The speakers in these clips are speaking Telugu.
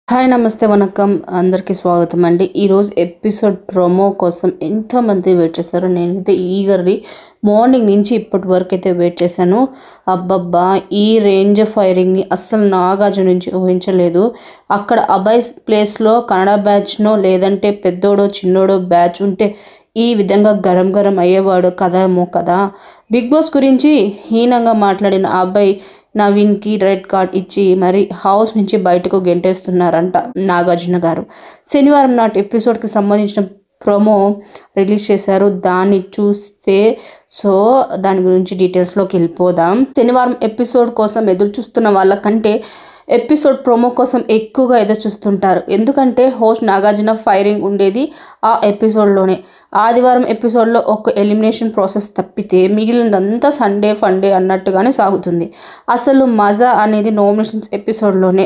హాయ్ నమస్తే వనకం అందరికీ స్వాగతం అండి. ఈరోజు ఎపిసోడ్ ప్రోమో కోసం ఎంతమంది వెయిట్ చేశారో నేనైతే ఈగర్లీ మార్నింగ్ నుంచి ఇప్పటి వరకు అయితే వెయిట్ చేశాను. అబ్బబ్బా, ఈ రేంజ్ ఫైరింగ్ని అస్సలు నాగార్జున నుంచి ఊహించలేదు. అక్కడ అభయ్ ప్లేస్లో కన్నడ బ్యాచ్నో లేదంటే పెద్దోడో చిన్నోడో బ్యాచ్ ఉంటే ఈ విధంగా గరం గరం అయ్యేవాడు కదేమో కదా. బిగ్ బాస్ గురించి హీనంగా మాట్లాడిన అబ్బాయి నవీన్కి రెడ్ కార్డ్ ఇచ్చి మరి హౌస్ నుంచి బయటకు గెంటేస్తున్నారంట నాగార్జున గారు. శనివారం నాటి ఎపిసోడ్కి సంబంధించిన ప్రోమో రిలీజ్ చేశారు. దాన్ని చూస్తే దాని గురించి డీటెయిల్స్లోకి వెళ్ళిపోదాం. శనివారం ఎపిసోడ్ కోసం ఎదురు చూస్తున్న వాళ్ళకంటే ఎపిసోడ్ ప్రోమో కోసం ఎక్కువగా ఎదురు చూస్తుంటారు. ఎందుకంటే హోస్ట్ నాగార్జున ఫైరింగ్ ఉండేది ఆ ఎపిసోడ్లోనే. ఆదివారం ఎపిసోడ్లో ఒక ఎలిమినేషన్ ప్రాసెస్ తప్పితే మిగిలినదంతా సండే ఫండే అన్నట్టుగానే సాగుతుంది. అసలు మజా అనేది నామినేషన్స్ ఎపిసోడ్లోనే,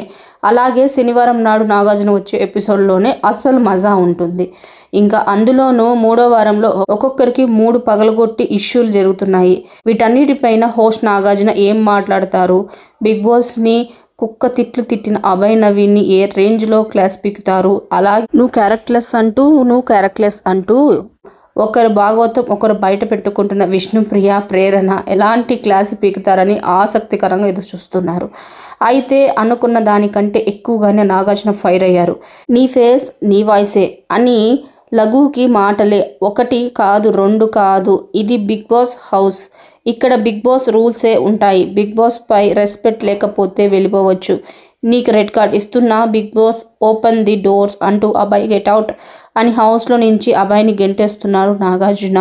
అలాగే శనివారం నాడు నాగార్జున వచ్చే ఎపిసోడ్లోనే అసలు మజా ఉంటుంది. ఇంకా అందులోనూ మూడో వారంలో ఒక్కొక్కరికి 3 పగలగొట్టి ఇష్యూలు జరుగుతున్నాయి. వీటన్నిటిపైన హోస్ట్ నాగార్జున ఏం మాట్లాడతారు, బిగ్ బాస్ని కుక్క తిట్లు తిట్టిన అభయ్ నవీన్ని ఏ రేంజ్లో క్లాస్ పీకుతారు, అలాగే నువ్వు క్యారెక్టర్లెస్ అంటూ ఒకరు భాగవతం ఒకరు బయట పెట్టుకుంటున్న విష్ణుప్రియ ప్రేరణ ఎలాంటి క్లాస్ పీకుతారని ఆసక్తికరంగా ఎదురు చూస్తున్నారు. అయితే అనుకున్న దానికంటే ఎక్కువగానే నాగార్జున ఫైర్ అయ్యారు. నీ ఫేస్ నీ వాయిసే అని లఘుకి మాటలే, 1 కాదు 2 కాదు, ఇది బిగ్ బాస్ హౌస్, ఇక్కడ బిగ్ బాస్ రూల్సే ఉంటాయి, బిగ్ బాస్ పై రెస్పెక్ట్ లేకపోతే వెళ్ళిపోవచ్చు, నీకు రెడ్ కార్డ్ ఇస్తున్నా, Bigg Boss open the doors అంటూ అభయ్ గెట్ అవుట్ అని హౌస్లో నుంచి అభయ్ని గెంటేస్తున్నారు నాగార్జున.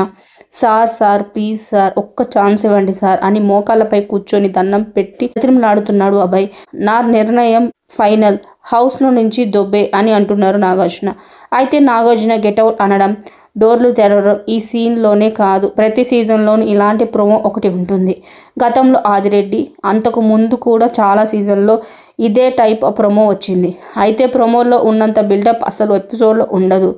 సార్ ప్లీజ్ సార్, ఒక్క ఛాన్స్ ఇవ్వండి సార్ అని మోకాళ్ళపై కూర్చొని దండం పెట్టి ప్రతిమలాడుతున్నాడు అభయ్. నా నిర్ణయం ఫైనల్, హౌస్లో నుంచి దొబ్బే అని అంటున్నారు నాగార్జున. అయితే నాగార్జున గెట్అవుట్ అనడం, డోర్లు తెరవడం ఈ సీన్లోనే కాదు, ప్రతి సీజన్లోనూ ఇలాంటి ప్రోమో ఒకటి ఉంటుంది. గతంలో ఆదిరెడ్డి, అంతకు ముందు కూడా చాలా సీజన్లో ఇదే టైప్ ప్రోమో వచ్చింది. అయితే ప్రోమోలో ఉన్నంత బిల్డప్ అసలు ఎపిసోడ్లో ఉండదు.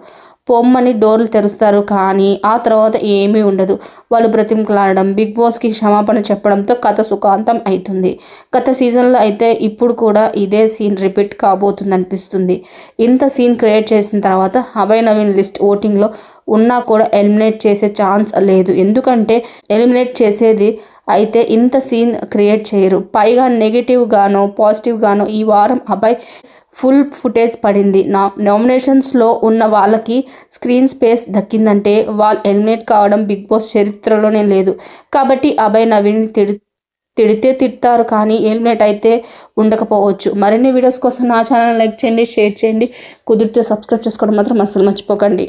పొమ్మని డోర్లు తెరుస్తారు కానీ ఆ తర్వాత ఏమీ ఉండదు. వాళ్ళు బ్రతిమలాడడం, బిగ్ బాస్కి క్షమాపణ చెప్పడంతో కథ సుఖాంతం అవుతుంది. గత సీజన్లో అయితే ఇప్పుడు కూడా ఇదే సీన్ రిపీట్ కాబోతుంది అనిపిస్తుంది. ఇంత సీన్ క్రియేట్ చేసిన తర్వాత అభయ్ నవీన్ లిస్ట్ ఓటింగ్లో ఉన్నా కూడా ఎలిమినేట్ చేసే ఛాన్స్ లేదు. ఎందుకంటే ఎలిమినేట్ చేసేది అయితే ఇంత సీన్ క్రియేట్ చేయరు. పైగా నెగిటివ్ గానో పాజిటివ్ గానో ఈ వారం అభయ్ ఫుల్ ఫుటేజ్ పడింది. నామినేషన్స్లో ఉన్న వాళ్ళకి స్క్రీన్ స్పేస్ దక్కిందంటే వాళ్ళు ఎలిమినేట్ కావడం బిగ్ బాస్ చరిత్రలోనే లేదు. కాబట్టి అభయ్ నవీన్ తిడితే తిడతారు కానీ ఎలిమినేట్ అయితే ఉండకపోవచ్చు. మరిన్ని వీడియోస్ కోసం నా ఛానల్ లైక్ చేయండి, షేర్ చేయండి, కుదిరితే సబ్స్క్రైబ్ చేసుకోవడం మాత్రం అస్సలు మర్చిపోకండి.